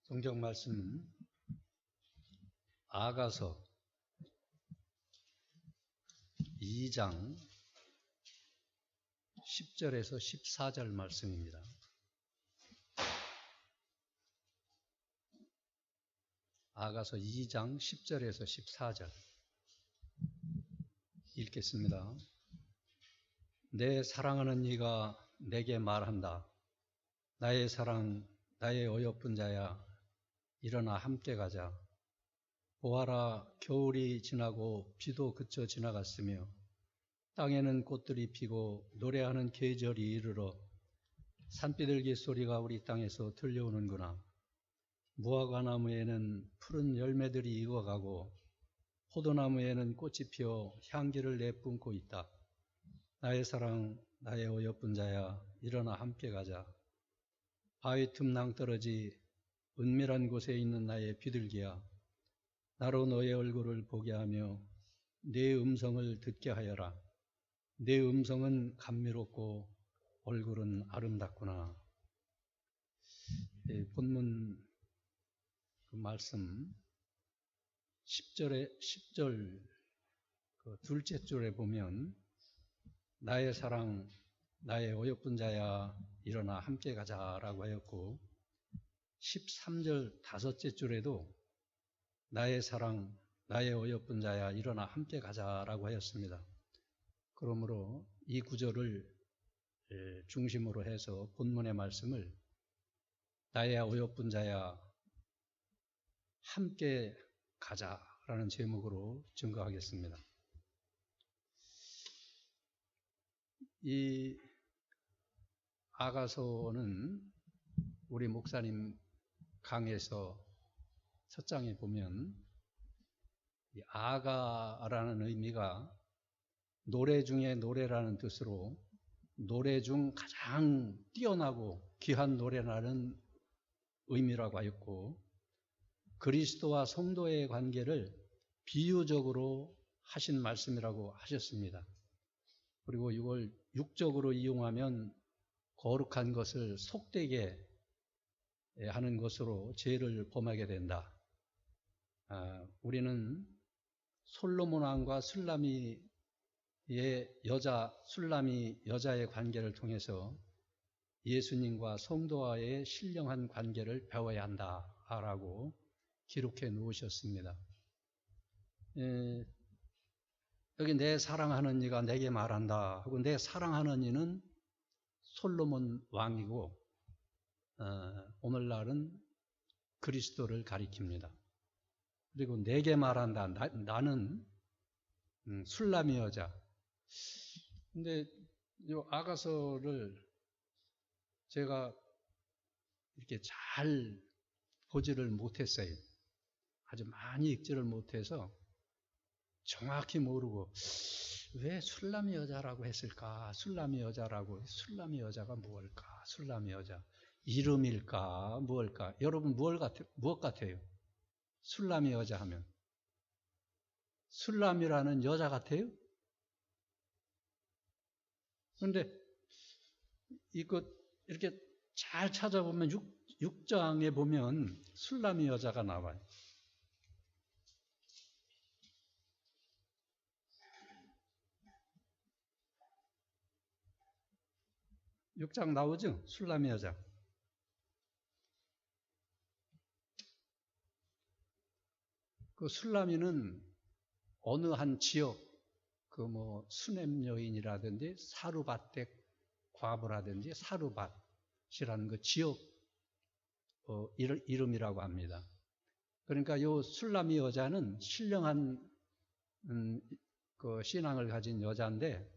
성경 말씀은 아가서 2장 10절에서 14절 말씀입니다. 아가서 2장 10절에서 14절 읽겠습니다. 내 사랑하는 이가 내게 말한다. 나의 사랑, 나의 어여쁜 자야, 일어나 함께 가자. 보아라, 겨울이 지나고 비도 그쳐 지나갔으며 땅에는 꽃들이 피고 노래하는 계절이 이르러 산비둘기 소리가 우리 땅에서 들려오는구나. 무화과나무에는 푸른 열매들이 익어가고 포도나무에는 꽃이 피어 향기를 내뿜고 있다. 나의 사랑, 나의 어여쁜 자야, 일어나 함께 가자. 바위 틈 낭떠러지 은밀한 곳에 있는 나의 비둘기야, 나로 너의 얼굴을 보게 하며 내 음성을 듣게 하여라. 내 음성은 감미롭고 얼굴은 아름답구나. 본문 그 말씀 10절 그 둘째 줄에 보면 나의 사랑, 나의 어여쁜 자야, 일어나 함께 가자라고 하였고 13절 다섯째 줄에도 나의 사랑, 나의 어여쁜 자야, 일어나 함께 가자라고 하였습니다. 그러므로 이 구절을 중심으로 해서 본문의 말씀을 나의 어여쁜 자야, 함께 가자라는 제목으로 증거하겠습니다. 이 아가서는 우리 목사님 강에서 첫 장에 보면 이 아가라는 의미가 노래 중에 노래라는 뜻으로 노래 중 가장 뛰어나고 귀한 노래라는 의미라고 하였고 그리스도와 성도의 관계를 비유적으로 하신 말씀이라고 하셨습니다. 그리고 이걸 육적으로 이용하면 거룩한 것을 속되게 하는 것으로 죄를 범하게 된다. 우리는 솔로몬 왕과 술라미 여자의 관계를 통해서 예수님과 성도와의 신령한 관계를 배워야 한다라고 기록해 놓으셨습니다. 여기 내 사랑하는 이가 내게 말한다 하고 내 사랑하는 이는 솔로몬 왕이고 오늘날은 그리스도를 가리킵니다. 그리고 내게 말한다. 나는 술라미 여자. 근데 이 아가서를 제가 이렇게 잘 보지를 못했어요. 아주 많이 읽지를 못해서 정확히 모르고 왜 술라미 여자라고 했을까? 술라미 여자가 무엇일까? 술라미 여자 이름일까? 무엇일까? 여러분 무엇 같아요? 술라미 여자 하면 술람이라는 여자 같아요? 그런데 이거 이렇게 잘 찾아보면 6장에 보면 술람이 여자가 나와요. 6장 나오죠? 술람이 여자. 그 술람이는 어느 한 지역, 수냄 여인이라든지 사루밭댁 과부라든지 사루밭이라는 그 지역 이름이라고 합니다. 그러니까 요 술람이 여자는 신령한 그 신앙을 가진 여자인데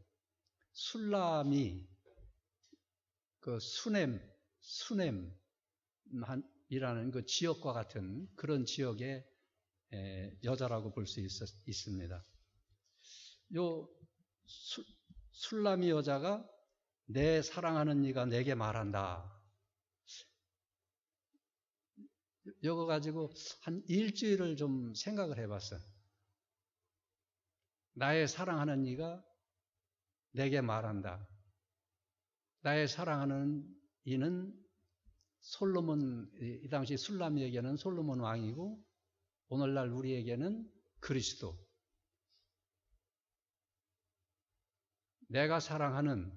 술람이 그 수냄이라는 그 지역과 같은 그런 지역의 여자라고 볼 수 있습니다. 요 술람이 여자가 내 사랑하는 이가 내게 말한다. 이거 가지고 한 일주일을 좀 생각을 해봤어요. 나의 사랑하는 이가 내게 말한다. 나의 사랑하는 이는 솔로몬, 이 당시 술람이에게는 솔로몬 왕이고 오늘날 우리에게는 그리스도. 내가 사랑하는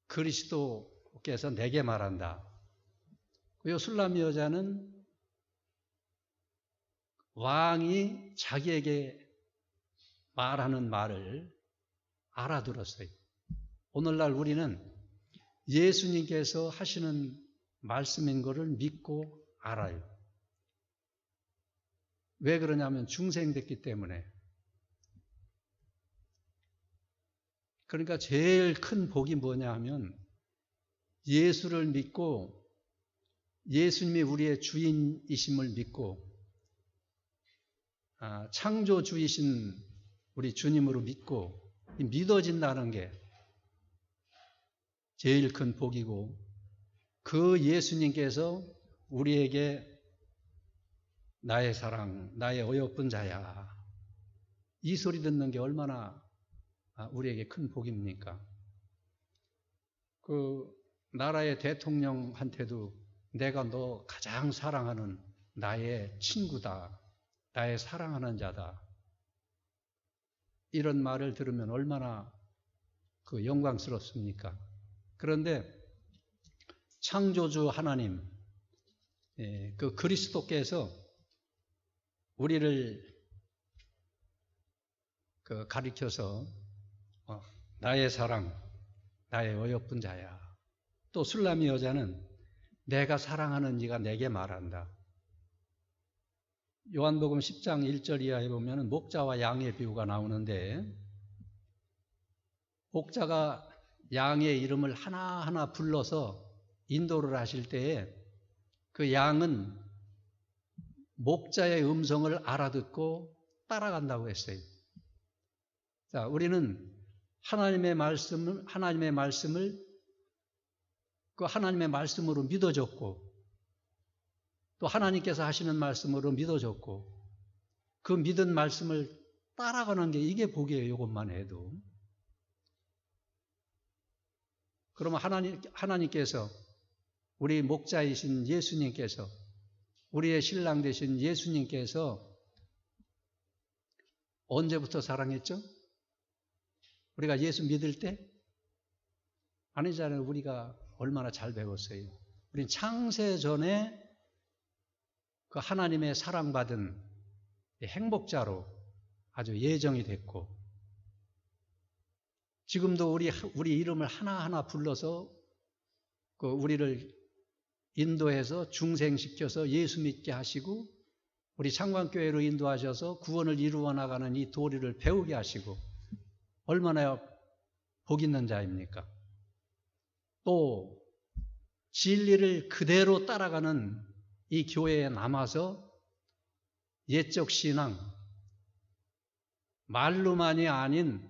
그리스도께서 내게 말한다. 이 술람이 여자는 왕이 자기에게 말하는 말을 알아들었어요. 오늘날 우리는 예수님께서 하시는 말씀인 것을 믿고 알아요. 왜 그러냐면 중생됐기 때문에. 그러니까 제일 큰 복이 뭐냐 하면 예수를 믿고 예수님이 우리의 주인이심을 믿고 창조주이신 우리 주님으로 믿고 믿어진다는 게 제일 큰 복이고 그 예수님께서 우리에게 나의 사랑, 나의 어여쁜 자야. 이 소리 듣는 게 얼마나 우리에게 큰 복입니까? 그 나라의 대통령한테도 내가 너 가장 사랑하는 나의 친구다. 나의 사랑하는 자다. 이런 말을 들으면 얼마나 그 영광스럽습니까? 그런데 창조주 하나님, 그 그리스도께서 우리를 그 가리켜서 나의 사랑, 나의 어여쁜 자야. 또 술람이 여자는 내가 사랑하는 이가 내게 말한다. 요한복음 10장 1절 이하에 보면 목자와 양의 비유가 나오는데 목자가 양의 이름을 하나하나 불러서 인도를 하실 때에 그 양은 목자의 음성을 알아듣고 따라간다고 했어요. 자, 우리는 하나님의 말씀을 그 하나님의 말씀으로 믿어졌고 또 하나님께서 하시는 말씀으로 믿어졌고 그 믿은 말씀을 따라가는 게 이게 복이에요. 이것만 해도. 그러면 하나님께서 우리 목자이신 예수님께서 우리의 신랑 되신 예수님께서 언제부터 사랑했죠? 우리가 예수 믿을 때? 아니잖아요. 우리가 얼마나 잘 배웠어요. 우린 창세 전에 그 하나님의 사랑받은 행복자로 아주 예정이 됐고 지금도 우리 이름을 하나하나 불러서 그 우리를 인도해서 중생시켜서 예수 믿게 하시고 우리 창광교회로 인도하셔서 구원을 이루어 나가는 이 도리를 배우게 하시고 얼마나 복 있는 자입니까? 또 진리를 그대로 따라가는 이 교회에 남아서 옛적 신앙, 말로만이 아닌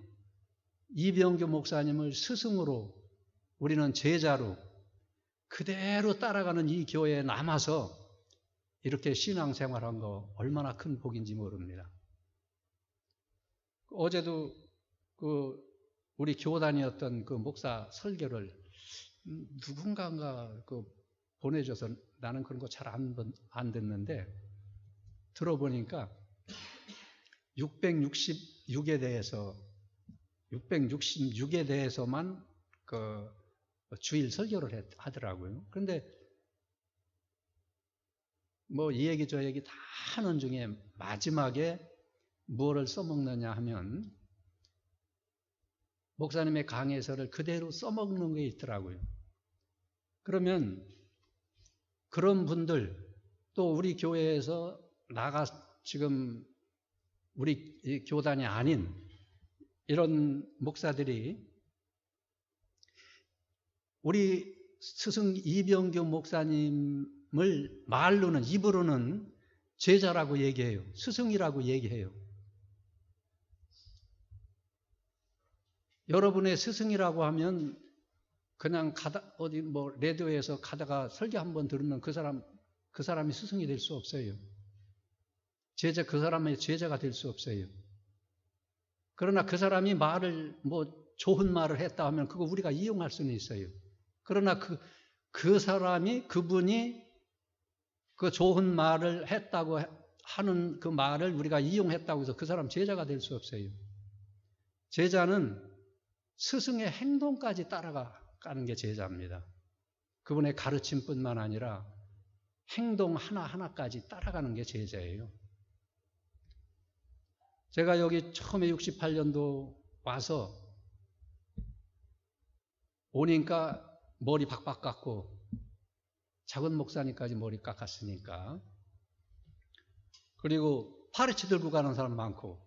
이병규 목사님을 스승으로 우리는 제자로 그대로 따라가는 이 교회에 남아서 이렇게 신앙생활한 거 얼마나 큰 복인지 모릅니다. 어제도 우리 교단이었던 그 목사 설교를 누군가가 보내줘서 나는 그런 거 잘 안 듣는데 들어보니까 666에 대해서만 그 주일 설교를 하더라고요. 그런데 뭐 이 얘기 저 얘기 다 하는 중에 마지막에 무엇을 써먹느냐 하면 목사님의 강해서를 그대로 써먹는 게 있더라고요. 그러면 그런 분들 또 우리 교회에서 지금 우리 교단이 아닌 이런 목사들이 우리 스승 이병규 목사님을 입으로는 제자라고 얘기해요. 스승이라고 얘기해요. 여러분의 스승이라고 하면 그냥 어디 라디오에서 가다가 설교 한번 들으면 그 사람이 스승이 될 수 없어요. 그 사람의 제자가 될 수 없어요. 그러나 그 사람이 좋은 말을 했다 하면 그거 우리가 이용할 수는 있어요. 그러나 그분이 그 좋은 말을 했다고 하는 그 말을 우리가 이용했다고 해서 그 사람 제자가 될 수 없어요. 제자는 스승의 행동까지 따라가는 게 제자입니다. 그분의 가르침뿐만 아니라 행동 하나하나까지 따라가는 게 제자예요. 제가 여기 처음에 68년도 와서 오니까 머리 박박 깎고 작은 목사님까지 머리 깎았으니까, 그리고 파리치 들고 가는 사람 많고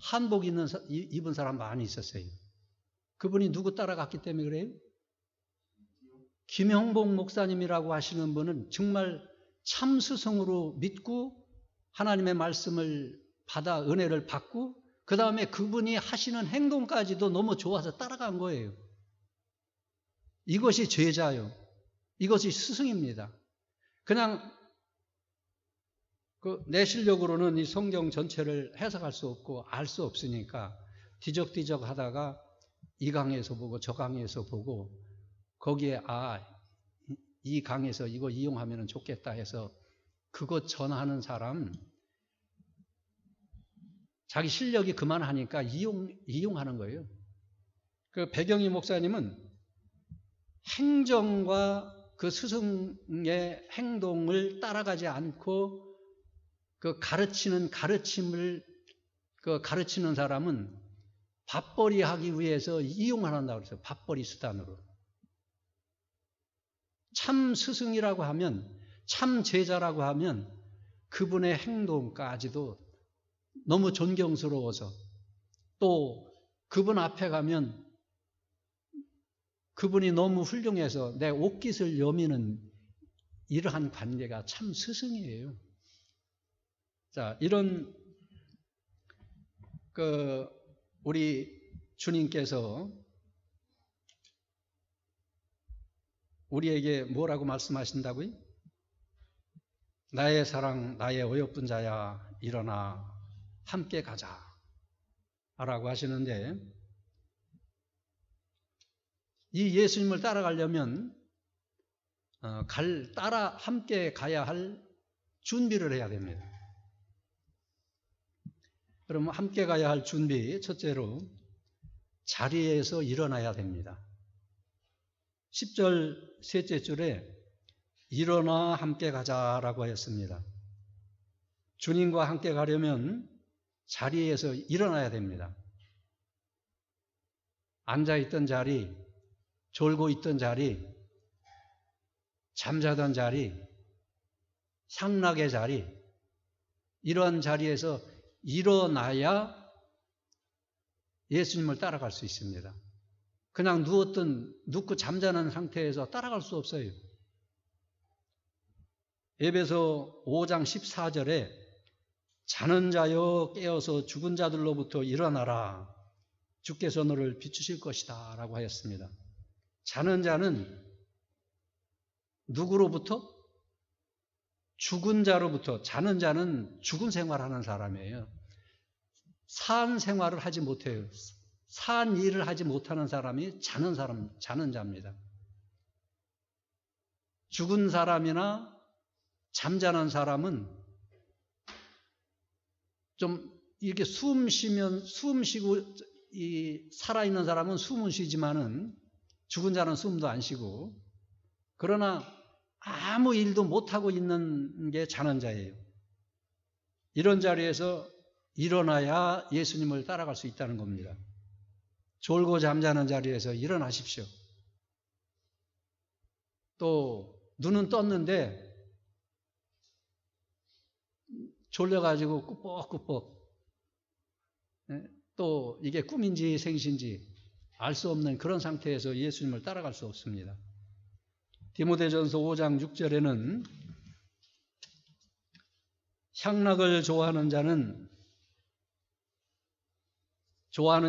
한복 입은 사람 많이 있었어요. 그분이 누구 따라갔기 때문에 그래요? 김형복 목사님이라고 하시는 분은 정말 참 스승으로 믿고 하나님의 말씀을 받아 은혜를 받고 그 다음에 그분이 하시는 행동까지도 너무 좋아서 따라간 거예요. 이것이 제자요. 이것이 스승입니다. 그냥 내 실력으로는 이 성경 전체를 해석할 수 없고 알 수 없으니까 뒤적뒤적 하다가 이 강에서 보고 저 강에서 보고 거기에 이 강에서 이거 이용하면 좋겠다 해서 그것 전하는 사람, 자기 실력이 그만하니까 이용하는 거예요. 그 백영희 목사님은 행정과 그 스승의 행동을 따라가지 않고 그 가르치는 사람은 밥벌이 하기 위해서 이용한다고 그랬어요. 밥벌이 수단으로. 참 스승이라고 하면, 참 제자라고 하면 그분의 행동까지도 너무 존경스러워서, 또 그분 앞에 가면 그분이 너무 훌륭해서 내 옷깃을 여미는 이러한 관계가 참 스승이에요. 자, 이런 우리 주님께서 우리에게 뭐라고 말씀하신다고요? 나의 사랑, 나의 어여쁜 자야, 일어나 함께 가자 라고 하시는데, 이 예수님을 따라가려면 함께 가야 할 준비를 해야 됩니다. 그러면 함께 가야 할 준비, 첫째로 자리에서 일어나야 됩니다. 10절 셋째 줄에 일어나 함께 가자라고 하였습니다. 주님과 함께 가려면 자리에서 일어나야 됩니다. 앉아있던 자리, 졸고 있던 자리, 잠자던 자리, 상락의 자리, 이런 자리에서 일어나야 예수님을 따라갈 수 있습니다. 그냥 눕고 잠자는 상태에서 따라갈 수 없어요. 에베소 5장 14절에 자는 자여 깨어서 죽은 자들로부터 일어나라. 주께서 너를 비추실 것이다 라고 하였습니다. 자는 자는 누구로부터? 죽은 자로부터. 자는 자는 죽은 생활하는 사람이에요. 산 생활을 하지 못해요. 산 일을 하지 못하는 사람이 자는 자입니다. 죽은 사람이나 잠자는 사람은 좀 이렇게 숨 쉬고 살아있는 사람은 숨은 쉬지만은 죽은 자는 숨도 안 쉬고, 그러나 아무 일도 못하고 있는 게 자는 자예요. 이런 자리에서 일어나야 예수님을 따라갈 수 있다는 겁니다. 졸고 잠자는 자리에서 일어나십시오. 또 눈은 떴는데 졸려가지고 꾸벅꾸벅, 또 이게 꿈인지 생신지 알 수 없는 그런 상태에서 예수님을 따라갈 수 없습니다. 디모데전서 5장 6절에는 향락을 좋아하는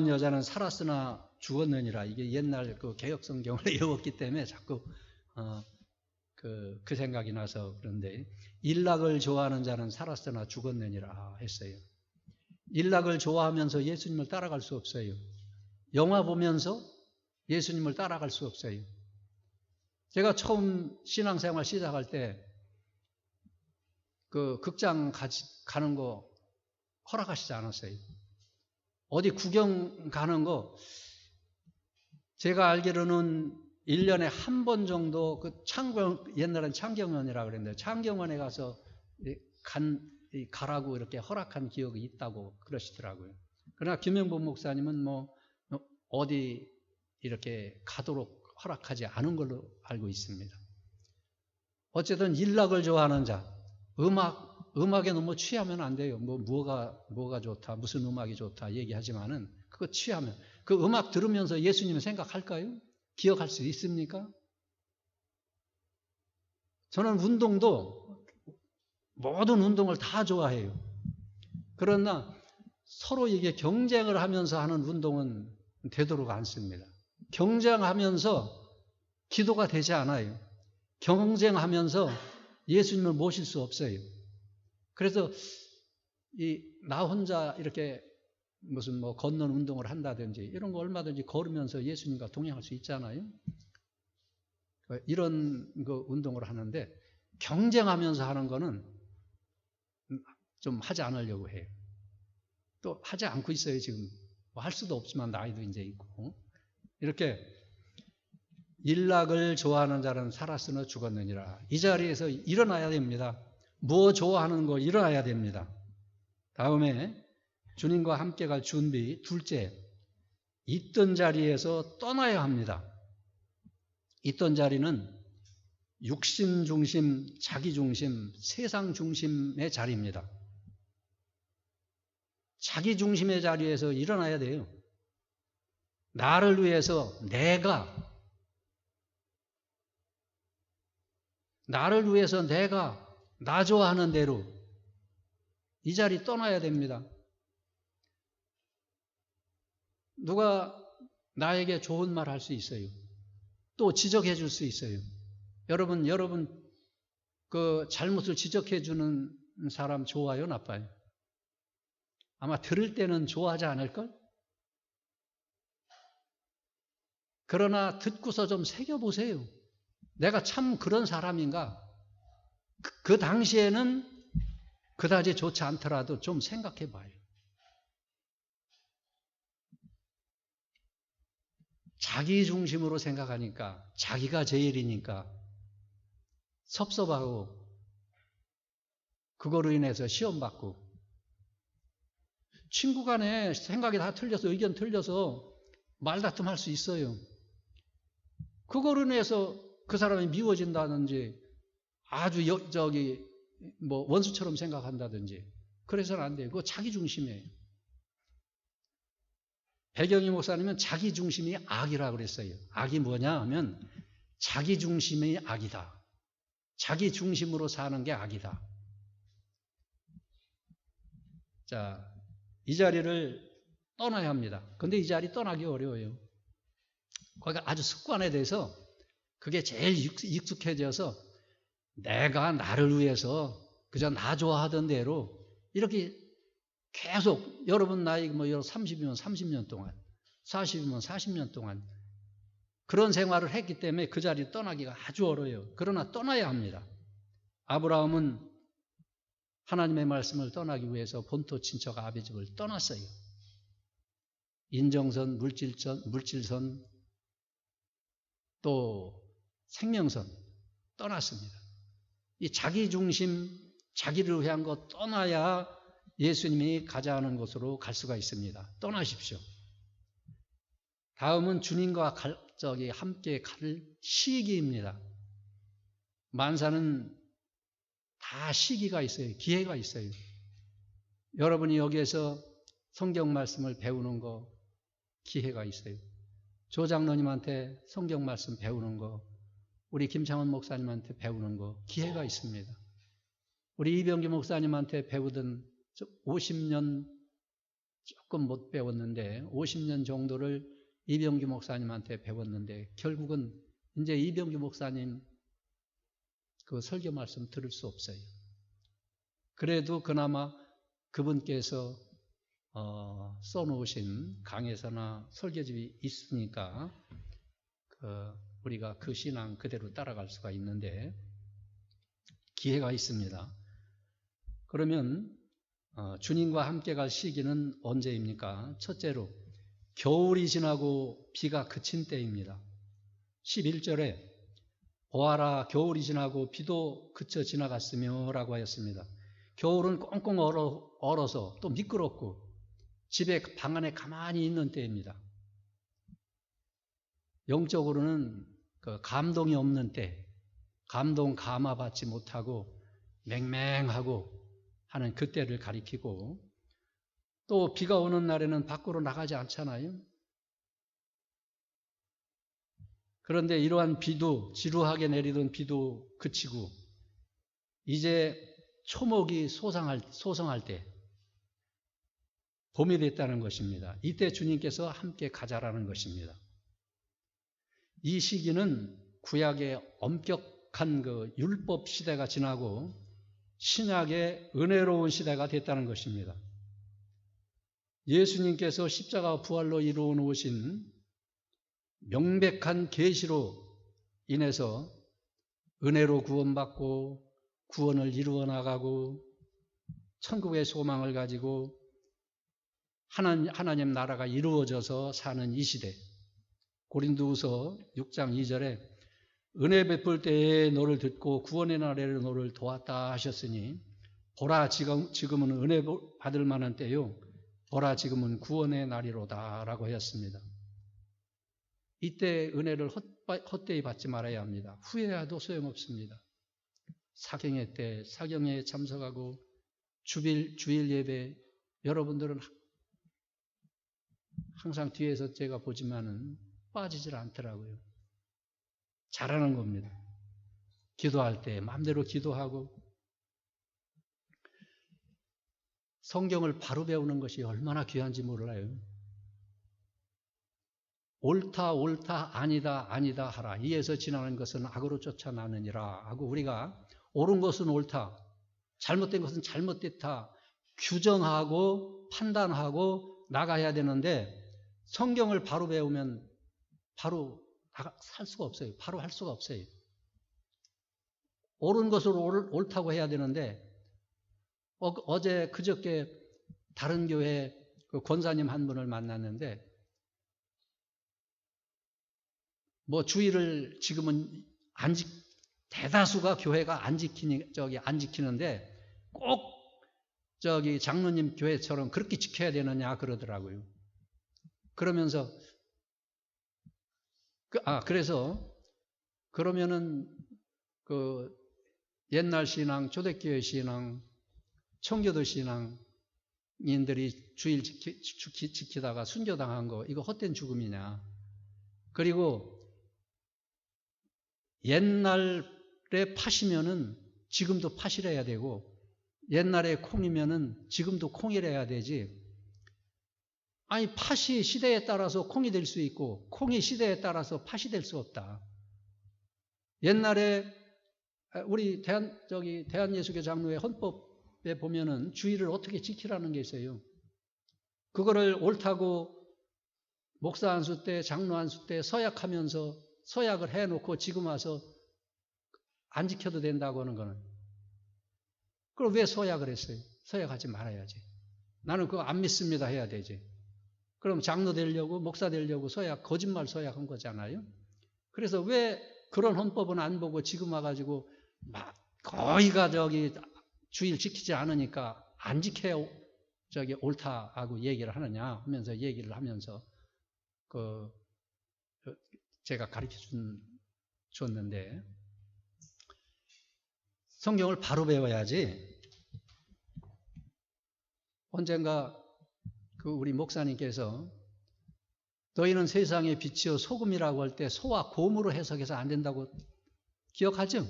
여자는 살았으나 죽었느니라. 이게 옛날 그 개혁성경을 외웠기 때문에 자꾸 그 생각이 나서 그런데, 일락을 좋아하는 자는 살았으나 죽었느니라 했어요. 일락을 좋아하면서 예수님을 따라갈 수 없어요. 영화 보면서 예수님을 따라갈 수 없어요. 제가 처음 신앙생활 시작할 때 그 극장 가는 거 허락하시지 않았어요. 어디 구경 가는 거 제가 알기로는 1년에 한 번 정도 그 옛날엔 창경원이라고 그랬는데 창경원에 가서 가라고 이렇게 허락한 기억이 있다고 그러시더라고요. 그러나 김영복 목사님은 뭐 어디 이렇게 가도록 허락하지 않은 걸로 알고 있습니다. 어쨌든 일락을 좋아하는 자, 음악에 너무 취하면 안 돼요. 뭐가 좋다, 무슨 음악이 좋다 얘기하지만은 그거 취하면 그 음악 들으면서 예수님을 생각할까요? 기억할 수 있습니까? 저는 모든 운동을 다 좋아해요. 그러나 서로 이게 경쟁을 하면서 하는 운동은 되도록 않습니다. 경쟁하면서 기도가 되지 않아요. 경쟁하면서 예수님을 모실 수 없어요. 그래서 나 혼자 이렇게 무슨 걷는 운동을 한다든지 이런 거 얼마든지 걸으면서 예수님과 동행할 수 있잖아요. 이런 거 운동을 하는데 경쟁하면서 하는 거는 좀 하지 않으려고 해요. 또 하지 않고 있어요, 지금. 할 수도 없지만 나이도 이제 있고. 이렇게 일락을 좋아하는 자는 살았으나 죽었느니라. 이 자리에서 일어나야 됩니다. 뭐 좋아하는 거 일어나야 됩니다. 다음에 주님과 함께 갈 준비. 둘째, 있던 자리에서 떠나야 합니다. 있던 자리는 육신 중심, 자기 중심, 세상 중심의 자리입니다. 자기 중심의 자리에서 일어나야 돼요. 나를 위해서 내가 나 좋아하는 대로 이 자리 떠나야 됩니다. 누가 나에게 좋은 말 할 수 있어요. 또 지적해 줄 수 있어요. 여러분 그 잘못을 지적해 주는 사람 좋아요, 나빠요? 아마 들을 때는 좋아하지 않을걸? 그러나 듣고서 좀 새겨보세요. 내가 참 그런 사람인가? 그 당시에는 그다지 좋지 않더라도 좀 생각해 봐요. 자기 중심으로 생각하니까, 자기가 제일이니까 섭섭하고, 그거로 인해서 시험받고, 친구 간에 생각이 다 틀려서, 의견 틀려서 말다툼 할 수 있어요. 그거로 인해서 그 사람이 미워진다든지, 아주 원수처럼 생각한다든지, 그래서는 안 돼요. 그거 자기 중심이에요. 배경희 목사님은 자기 중심이 악이라고 그랬어요. 악이 뭐냐 하면 자기 중심이 악이다. 자기 중심으로 사는 게 악이다. 자, 이 자리를 떠나야 합니다. 근데 이 자리 떠나기 어려워요. 거기가 아주 습관에 대해서 그게 제일 익숙해져서 내가 나를 위해서 그저 나 좋아하던 대로 이렇게 계속 여러분 나이 30이면 30년 동안 40이면 40년 동안 그런 생활을 했기 때문에 그 자리 떠나기가 아주 어려워요. 그러나 떠나야 합니다. 아브라함은 하나님의 말씀을 떠나기 위해서 본토 친척 아비 집을 떠났어요. 인정선, 물질선, 또 생명선 떠났습니다. 이 자기 중심, 자기를 위한 것 떠나야 예수님이 가자 하는 곳으로 갈 수가 있습니다. 떠나십시오. 다음은 주님과 함께 갈 시기입니다. 만사는 다 시기가 있어요. 기회가 있어요. 여러분이 여기에서 성경 말씀을 배우는 거 기회가 있어요. 조 장로님한테 성경 말씀 배우는 거, 우리 김창원 목사님한테 배우는 거 기회가 있습니다. 우리 이병기 목사님한테 배우던 50년 조금 못 배웠는데 50년 정도를 이병기 목사님한테 배웠는데 결국은 이제 이병기 목사님 그 설교 말씀 들을 수 없어요. 그래도 그나마 그분께서 써놓으신 강해서나 설교집이 있으니까 우리가 그 신앙 그대로 따라갈 수가 있는데 기회가 있습니다. 그러면 주님과 함께 갈 시기는 언제입니까? 첫째로 겨울이 지나고 비가 그친 때입니다. 11절에 보아라 겨울이 지나고 비도 그쳐 지나갔으며 라고 하였습니다. 겨울은 꽁꽁 얼어서 또 미끄럽고 집에 방 안에 가만히 있는 때입니다. 영적으로는 그 감동이 없는 때, 감동 감화받지 못하고 맹맹하고 하는 그때를 가리키고, 또 비가 오는 날에는 밖으로 나가지 않잖아요. 그런데 이러한 비도, 지루하게 내리던 비도 그치고 이제 초목이 소성할 때 봄이 됐다는 것입니다. 이때 주님께서 함께 가자라는 것입니다. 이 시기는 구약의 엄격한 그 율법 시대가 지나고 신약의 은혜로운 시대가 됐다는 것입니다. 예수님께서 십자가 부활로 이루어 놓으신 명백한 계시로 인해서 은혜로 구원받고 구원을 이루어 나가고 천국의 소망을 가지고 하나님 나라가 이루어져서 사는 이 시대, 고린도후서 6장 2절에 은혜 베풀 때에 너를 듣고 구원의 날에 너를 도왔다 하셨으니 보라 지금은 은혜 받을 만한 때요 보라 지금은 구원의 날이로다 라고 하였습니다. 이때 은혜를 헛되이 받지 말아야 합니다. 후회해도 소용없습니다. 사경회 때 사경회에 참석하고 주일 예배, 여러분들은 항상 뒤에서 제가 보지만은 빠지질 않더라고요. 잘하는 겁니다. 기도할 때 마음대로 기도하고 성경을 바로 배우는 것이 얼마나 귀한지 몰라요. 옳다 아니다 하라. 이에서 지나는 것은 악으로 쫓아나느니라 하고 우리가 옳은 것은 옳다, 잘못된 것은 잘못됐다 규정하고 판단하고 나가야 되는데 성경을 바로 배우면 바로 살 수가 없어요. 바로 할 수가 없어요. 옳은 것을 옳다고 해야 되는데 어제 그저께 다른 교회 그 권사님 한 분을 만났는데 뭐 주의를 지금은 대다수가 교회가 안 지키는데 꼭 장로님 교회처럼 그렇게 지켜야 되느냐 그러더라고요. 그러면서 그래서 그러면은 그 옛날 신앙, 초대교회 신앙, 청교도 신앙인들이 주일 지키다가 순교당한 거 이거 헛된 죽음이냐. 그리고 옛날에 팥이면은 지금도 팥이래야 되고 옛날에 콩이면은 지금도 콩이래야 되지. 아니 팥이 시대에 따라서 콩이 될 수 있고 콩이 시대에 따라서 팥이 될 수 없다. 옛날에 우리 대한예수교 장로회 헌법에 보면은 주의를 어떻게 지키라는 게 있어요. 그거를 옳다고 목사 안수 때 장로 안수 때 서약을 해놓고 지금 와서 안 지켜도 된다고 하는 거는 그럼 왜 서약을 했어요? 서약하지 말아야지. 나는 그거 안 믿습니다 해야 되지. 그럼 장로 되려고 목사 되려고 거짓말 서약한 거잖아요. 그래서 왜 그런 헌법은 안 보고 지금 와가지고 막 거의가 주일 지키지 않으니까 안 지켜야 옳다 하고 얘기를 하느냐 하면서 얘기를 하면서 제가 가르쳐 줬는데 성경을 바로 배워야지. 언젠가 우리 목사님께서 너희는 세상의 빛이요 소금이라고 할 때 소와 곰으로 해석해서 안 된다고 기억하죠?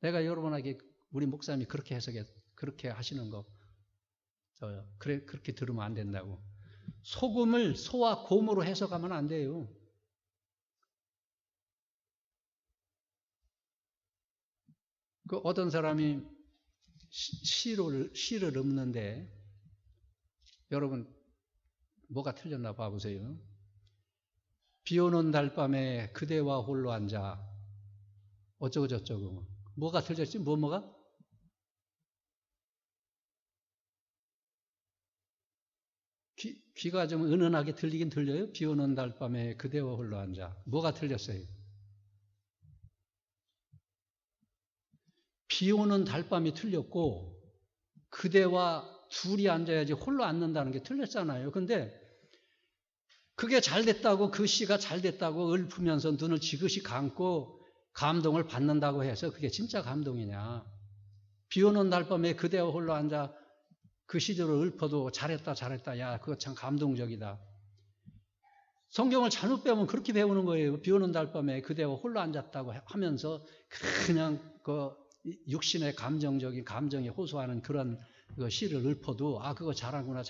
내가 여러분에게 우리 목사님이 그렇게 하시는 거 그렇게 들으면 안 된다고. 소금을 소와 곰으로 해석하면 안 돼요. 어떤 사람이 시를 읊는데 여러분 뭐가 틀렸나 봐보세요. 비 오는 달밤에 그대와 홀로 앉아. 어쩌고 저쩌고. 뭐가 틀렸지? 뭐가? 귀가 좀 은은하게 들리긴 들려요? 비 오는 달밤에 그대와 홀로 앉아. 뭐가 틀렸어요? 비 오는 달밤이 틀렸고 그대와 둘이 앉아야지 홀로 앉는다는 게 틀렸잖아요. 근데 그게 잘 됐다고, 그 시가 잘 됐다고 읊으면서 눈을 지그시 감고 감동을 받는다고 해서 그게 진짜 감동이냐. 비 오는 달밤에 그대와 홀로 앉아 그 시절을 읊어도 잘했다. 야, 그거 참 감동적이다. 성경을 잘못 배우면 그렇게 배우는 거예요. 비 오는 달밤에 그대와 홀로 앉았다고 하면서 그냥 그 육신의 감정적인 감정에 호소하는 그런 그 시를 읊어도 그거 잘하구나.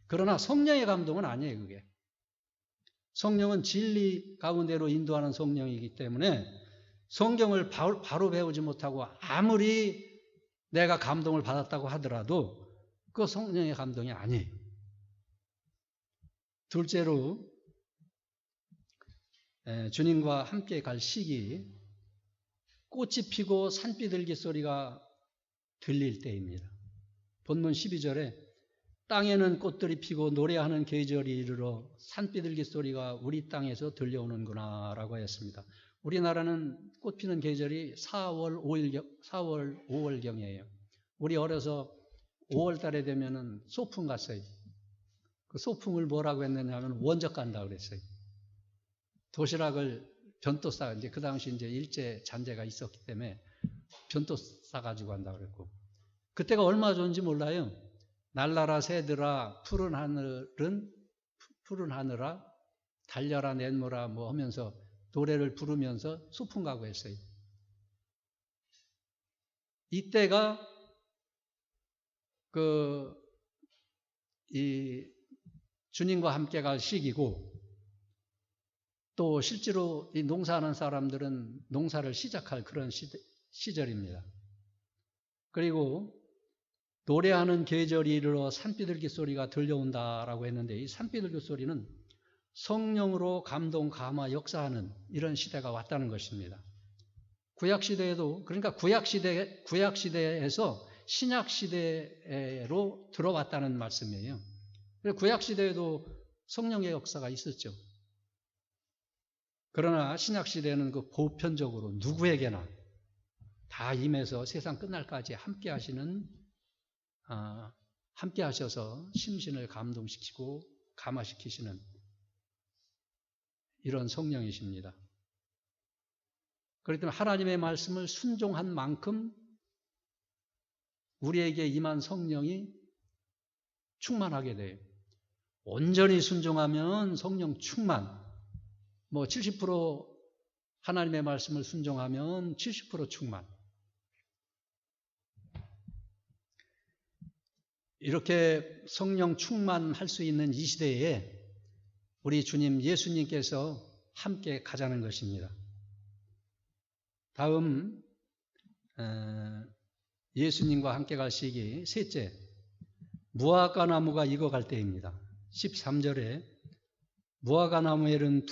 그러나 성령의 감동은 아니에요, 그게. 성령은 진리 가운데로 인도하는 성령이기 때문에 성경을 바로 배우지 못하고 아무리 내가 감동을 받았다고 하더라도 그 성령의 감동이 아니에요. 둘째로 주님과 함께 갈 시기, 꽃이 피고 산비둘기 소리가 들릴 때입니다. 본문 12절에 땅에는 꽃들이 피고 노래하는 계절이 이르러 산비둘기 소리가 우리 땅에서 들려오는구나 라고 했습니다. 우리나라는 꽃 피는 계절이 4월 5월경이에요. 우리 어려서 5월 달에 되면은 소풍 갔어요. 그 소풍을 뭐라고 했느냐 하면 원적 간다 그랬어요. 도시락을 변토 싸, 이제 그 당시 이제 일제 잔재가 있었기 때문에 변토 싸가지고 간다 그랬고. 그때가 얼마나 좋은지 몰라요. 날라라 새들아 푸른 하늘아 달려라 냇물아 뭐 하면서 노래를 부르면서 소풍 가고 했어요. 이때가 이 주님과 함께 갈 시기고 또 실제로 이 농사하는 사람들은 농사를 시작할 그런 시절입니다. 그리고 노래하는 계절이 이르러 산비둘기 소리가 들려온다라고 했는데 이 산비둘기 소리는 성령으로 감동, 감화, 역사하는 이런 시대가 왔다는 것입니다. 구약시대에도 그러니까 구약시대에서 신약시대로 들어왔다는 말씀이에요. 구약시대에도 성령의 역사가 있었죠. 그러나 신약시대는 그 보편적으로 누구에게나 다 임해서 세상 끝날까지 함께 하셔서 심신을 감동시키고 감화시키시는 이런 성령이십니다. 그렇기 때문에 하나님의 말씀을 순종한 만큼 우리에게 임한 성령이 충만하게 돼요. 온전히 순종하면 성령 충만, 70% 하나님의 말씀을 순종하면 70% 충만. 이렇게 성령 충만할 수 있는 이 시대에 우리 주님 예수님께서 함께 가자는 것입니다. 다음 예수님과 함께 갈 시기 셋째, 무화과 나무가 익어갈 때입니다. 13절에 무화과 나무에는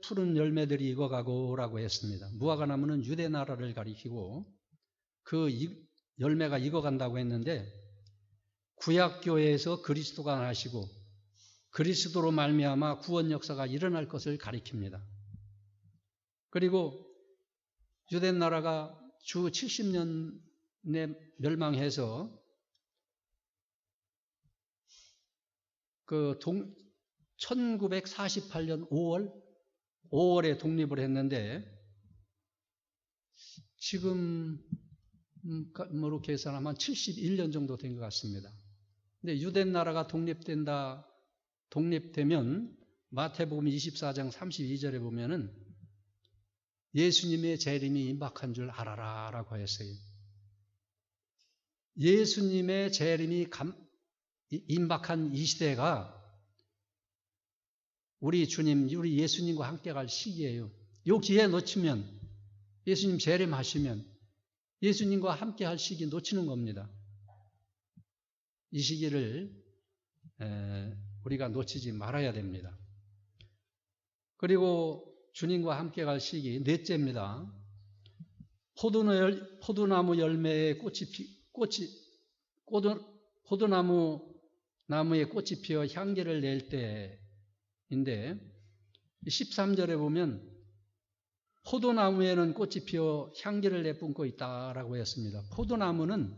푸른 열매들이 익어가고 라고 했습니다. 무화과 나무는 유대 나라를 가리키고 그 열매가 익어간다고 했는데 구약교회에서 그리스도가 나시고 그리스도로 말미암아 구원 역사가 일어날 것을 가리킵니다. 그리고 유대 나라가 주 70년에 멸망해서 1948년 5월에 독립을 했는데 지금으로 계산하면 71년 정도 된 것 같습니다. 근데 유대 나라가 독립되면 마태복음 24장 32절에 보면은 예수님의 재림이 임박한 줄 알아라 라고 했어요. 예수님의 재림이 임박한 이 시대가 우리 예수님과 함께 갈 시기예요. 요 기회 놓치면 예수님 재림하시면 예수님과 함께 할 시기 놓치는 겁니다. 이 시기를 우리가 놓치지 말아야 됩니다. 그리고 주님과 함께 갈 시기 넷째입니다. 포도나무 열매에 포도나무에 꽃이 피어 향기를 낼 때인데 13절에 보면 포도나무에는 꽃이 피어 향기를 내뿜고 있다라고 했습니다. 포도나무는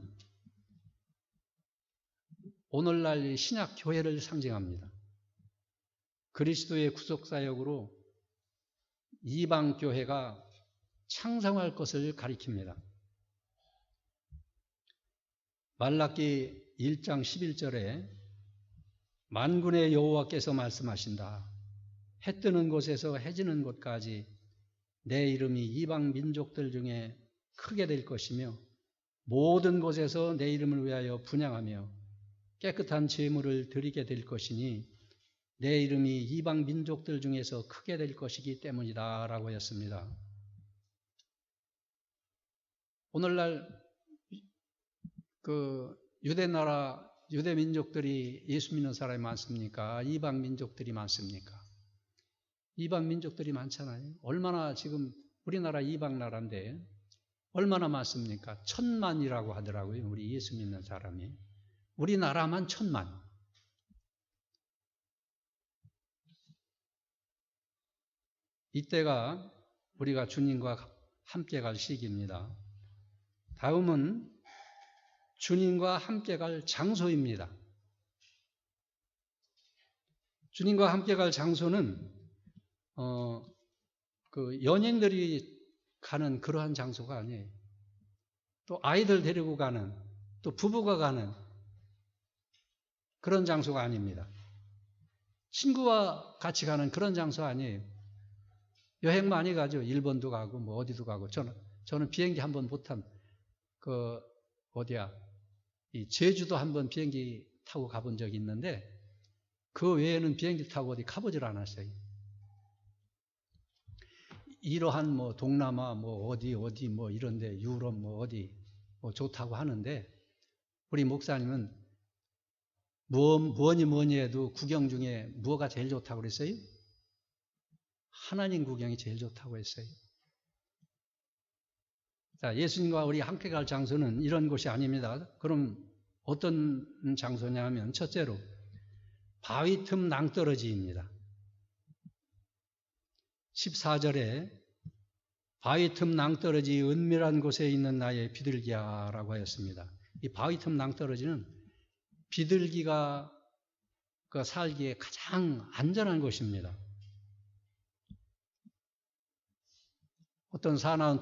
오늘날 신약 교회를 상징합니다. 그리스도의 구속사역으로 이방 교회가 창성할 것을 가리킵니다. 말라기 1장 11절에 만군의 여호와께서 말씀하신다. 해 뜨는 곳에서 해 지는 곳까지 내 이름이 이방 민족들 중에 크게 될 것이며 모든 곳에서 내 이름을 위하여 분향하며 깨끗한 제물을 드리게 될 것이니 내 이름이 이방 민족들 중에서 크게 될 것이기 때문이다 라고 했습니다. 오늘날 유대 민족들이 예수 믿는 사람이 많습니까? 이방 민족들이 많습니까? 이방 민족들이 많잖아요. 얼마나 지금 우리나라 이방 나라인데 얼마나 많습니까? 1000만이라고 하더라고요. 우리 예수 믿는 사람이. 우리나라만 1000만. 이때가 우리가 주님과 함께 갈 시기입니다. 다음은 주님과 함께 갈 장소입니다. 주님과 함께 갈 장소는 연인들이 가는 그러한 장소가 아니에요. 또 아이들 데리고 가는, 또 부부가 가는 그런 장소가 아닙니다. 친구와 같이 가는 그런 장소 아니에요. 여행 많이 가죠. 일본도 가고 뭐 어디도 가고. 저는 비행기 한번 못 탄 이 제주도 한번 비행기 타고 가본 적이 있는데 그 외에는 비행기 타고 어디 가보질 않았어요. 이러한 뭐 동남아 뭐 어디 뭐 이런데 유럽 뭐 어디 뭐 좋다고 하는데 우리 목사님은 뭐니 해도 구경 중에 뭐가 제일 좋다고 그랬어요? 하나님 구경이 제일 좋다고 했어요. 자, 예수님과 우리 함께 갈 장소는 이런 곳이 아닙니다. 그럼 어떤 장소냐 하면 첫째로 바위 틈 낭떠러지입니다. 14절에 바위 틈 낭떠러지 은밀한 곳에 있는 나의 비둘기야라고 하였습니다. 이 바위 틈 낭떠러지는 비둘기가 살기에 가장 안전한 곳입니다. 어떤 사나운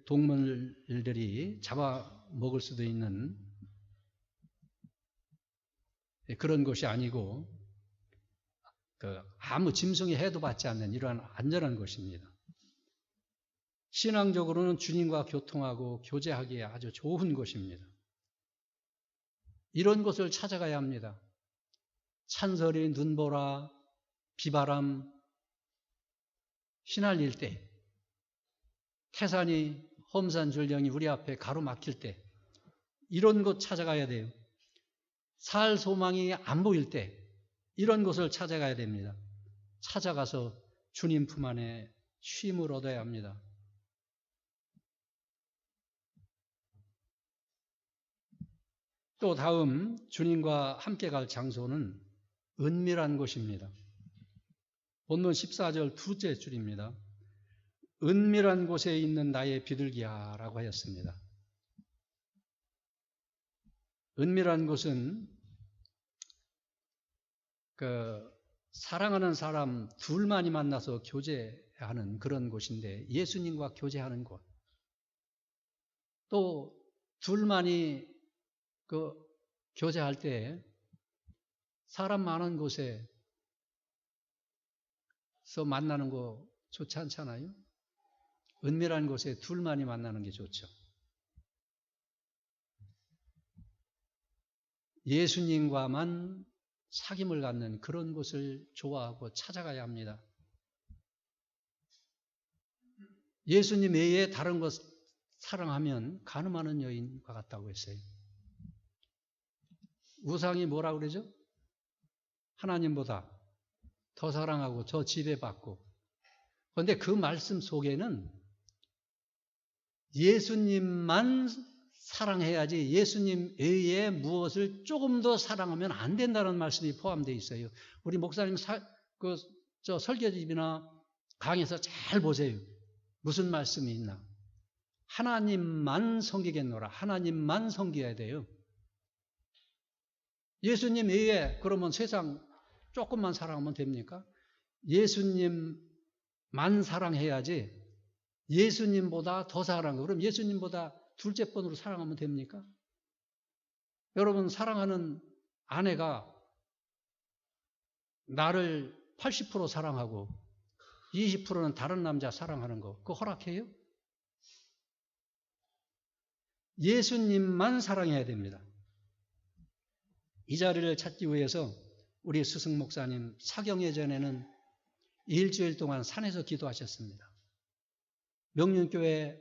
동물들이 잡아먹을 수도 있는 그런 곳이 아니고 아무 짐승이 해도 받지 않는 이러한 안전한 곳입니다. 신앙적으로는 주님과 교통하고 교제하기에 아주 좋은 곳입니다. 이런 곳을 찾아가야 합니다. 찬설이 눈보라, 비바람 휘날릴 때, 태산이 험산 줄령이 우리 앞에 가로막힐 때 이런 곳 찾아가야 돼요. 살 소망이 안 보일 때 이런 곳을 찾아가야 됩니다. 찾아가서 주님 품 안에 쉼을 얻어야 합니다. 또 다음 주님과 함께 갈 장소는 은밀한 곳입니다. 본문 14절 두째 줄입니다. 은밀한 곳에 있는 나의 비둘기야 라고 하였습니다. 은밀한 곳은 사랑하는 사람 둘만이 만나서 교제하는 그런 곳인데 예수님과 교제하는 곳. 또 둘만이 교제할 때 사람 많은 곳에서 만나는 거 좋지 않잖아요? 은밀한 곳에 둘만이 만나는 게 좋죠. 예수님과만 사귐을 갖는 그런 곳을 좋아하고 찾아가야 합니다. 예수님 외에 다른 것 사랑하면 간음하는 여인과 같다고 했어요. 우상이 뭐라 그러죠? 하나님보다 더 사랑하고 더 지배받고 그런데 그 말씀 속에는 예수님만 사랑해야지 예수님 외에 무엇을 조금 더 사랑하면 안 된다는 말씀이 포함되어 있어요. 우리 목사님 설교집이나 강에서 잘 보세요. 무슨 말씀이 있나? 하나님만 섬기겠노라. 하나님만 섬겨야 돼요. 예수님 외에 그러면 세상 조금만 사랑하면 됩니까? 예수님만 사랑해야지 예수님보다 더 사랑하고 그럼 예수님보다 둘째 번으로 사랑하면 됩니까? 여러분 사랑하는 아내가 나를 80% 사랑하고 20%는 다른 남자 사랑하는 거 그거 허락해요? 예수님만 사랑해야 됩니다. 이 자리를 찾기 위해서 우리 스승 목사님 사경예전에는 일주일 동안 산에서 기도하셨습니다. 명륜교회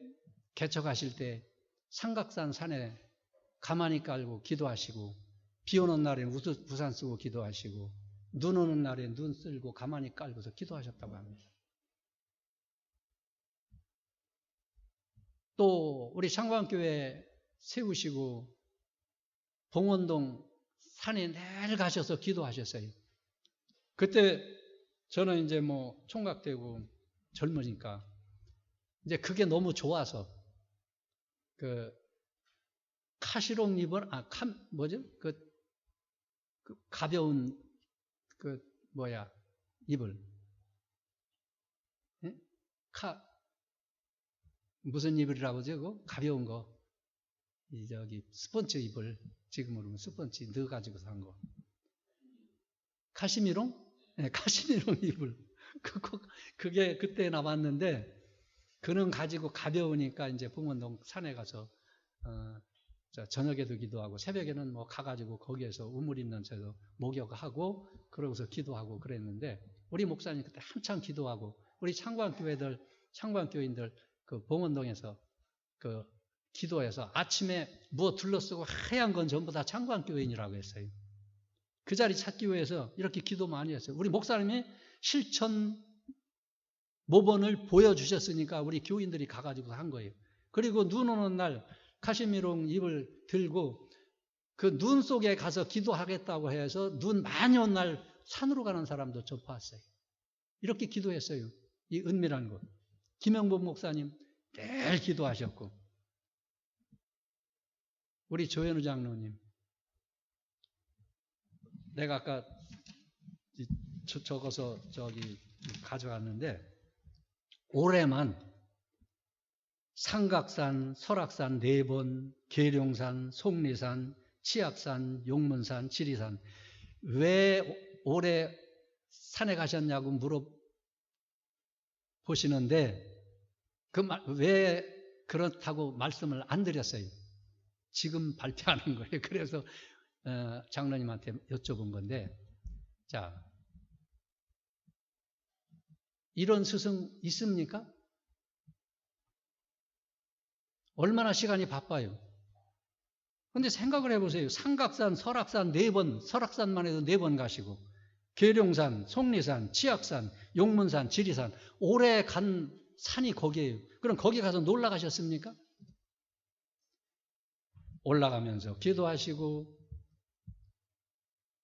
개척하실 때 삼각산 산에 가만히 깔고 기도하시고 비 오는 날엔 우산 쓰고 기도하시고 눈 오는 날에 눈 쓸고 가만히 깔고서 기도하셨다고 합니다. 또 우리 창광교회 세우시고 봉원동 산에 내일 가셔서 기도하셨어요. 그때 저는 이제 뭐 총각되고 젊으니까 이제 그게 너무 좋아서 그 카시롱 입을 그 가벼운 이불 예? 무슨 이불이라고 하죠? 그거? 가벼운 거. 스펀지 이불 지금으로는 스펀지 넣어가지고 산 거. 카시미롱? 네, 카시미롱 이불. 그게 그때 나왔는데 그는 가지고 가벼우니까 이제 봉원동 산에 가서 저녁에도 기도하고 새벽에는 뭐 가가지고 거기에서 우물 있는 데서 목욕하고 그러고서 기도하고 그랬는데 우리 목사님 그때 한참 기도하고 우리 창광교인들 그 봉원동에서 그 기도해서 아침에 무엇 둘러쓰고 하얀 건 전부 다 창광교인이라고 했어요. 그 자리 찾기 위해서 이렇게 기도 많이 했어요. 우리 목사님이 실천 모본을 보여주셨으니까 우리 교인들이 가가지고 한 거예요. 그리고 눈 오는 날 카시미롱 잎을 들고 그 눈 속에 가서 기도하겠다고 해서 눈 많이 온 날 산으로 가는 사람도 접봤어요. 이렇게 기도했어요. 이 은밀한 곳. 김영복 목사님 매일 기도하셨고 우리 조현우 장로님 내가 아까 적어서 가져왔는데 올해만 삼각산, 설악산 4번, 계룡산, 속리산, 치악산, 용문산, 지리산 왜 올해 산에 가셨냐고 물어보시는데 왜 그렇다고 말씀을 안 드렸어요. 지금 발표하는 거예요. 그래서 장로님한테 여쭤본 건데 자 이런 스승 있습니까? 얼마나 시간이 바빠요. 그런데 생각을 해보세요. 삼각산, 설악산 4번, 설악산만 해도 4번 가시고 계룡산, 속리산, 치악산, 용문산, 지리산 올해 간 산이 거기에요. 그럼 거기 가서 놀러 가셨습니까? 올라가면서 기도하시고